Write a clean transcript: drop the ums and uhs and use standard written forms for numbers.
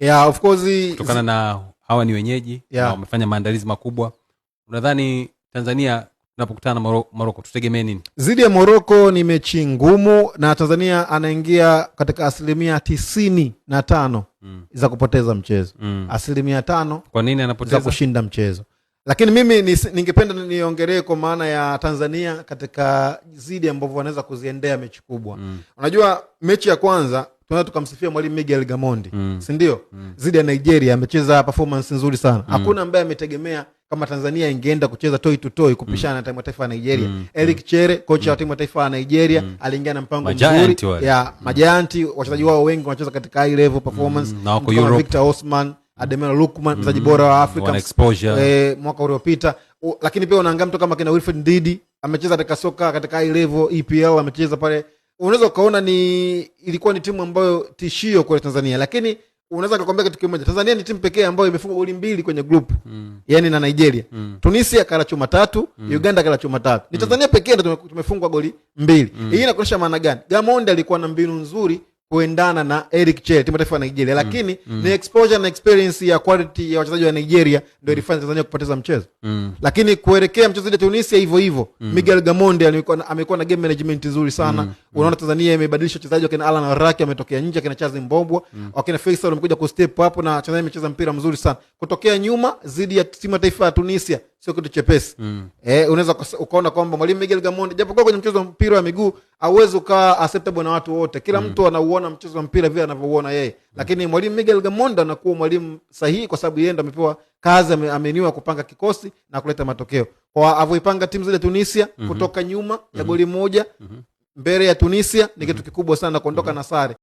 Yeah, of course, kutokana na hawa ni wenyeji na wamefanya maandalizi makubwa. Unadhani Tanzania tunapokutana na Morocco tutegemee nini? Zidi ya Morocco ni mechi ngumu na Tanzania anaingia katika 95% za kupoteza mchezo. 5% kwa nini anapoteza? Za kushinda mchezo. Lakini mimi ningependa niongelee kwa maana ya Tanzania katika zidi ambavyo wanaweza kuziendea mechi kubwa. Unajua mechi ya kwanza tunaweza tukamsifia mwalimu Miguel Gamondi, si ndio? Zidi ya Nigeria amecheza performance nzuri sana. Hakuna ambaye ametegemea kama Tanzania ingeenda kucheza toi to toi kupishana na timu ya taifa ya Nigeria. Eric Chere, kocha wa timu ya taifa ya Nigeria, aliingia na mpango mzuri ya majanti, wachezaji wao wengi wanacheza katika high level performance. Kama Victor Osman, Ademelo Lukman, mchezaji bora wa Afrika mwaka uliopita. Lakini pia unaangalia mtu kama kina Wilfred Ndidi, amecheza katika soka katika high level EPL, amecheza pale. Unaweza ukaona ilikuwa ni timu ambayo tishio kwa Tanzania, lakini unaweza kukwambia kitu kimoja, Tanzania ni timu pekee ambayo imefunga goli 2 kwenye group. Yani na Nigeria. Tunisia kala chuma 3, Uganda kala chuma 3. Ni Tanzania pekee ndio tumefungwa goli 2. Hii inakuonyesha maana gani? Gamondi alikuwa na mbinu nzuri kuendana na Eric Chere, timu taifa ya Nigeria, lakini ni exposure na experience ya quality ya wachezaji wa Nigeria ndio ilifanya Tanzania kupoteza mchezo. Lakini kuelekea mchezo wa Tunisia hivyo Miguel Gamondi amekuwa na game management nzuri sana. Unaona Tanzania imebadilisha wachezaji, wakina Alan Araki ametokea nje, wakina Chazi Mbombwa, wakina Faisal wamekuja ku step up na Tanzania imecheza mpira mzuri sana. Kutokea nyuma zidi ya timu taifa ya Tunisia sio kitu chepesi. Unaweza ukaona kwamba mwalimu Miguel Gamondi japokuwa kwenye mchezo wa mpira wa miguu hauwezi ukaa acceptable na watu wote. Kila mtu anauona mchezo wa mpira vile anavyouona yeye. Lakini mwalimu Miguel Gamondi anakuwa mwalimu sahihi kwa sababu yeye ndo amepewa kazi, ameniwa kupanga kikosi na kuleta matokeo. Kwa avyoipanga timu zile Tunisia kutoka nyuma ya goli moja mbele ya Tunisia ni kitu kikubwa sana kuondoka na sare.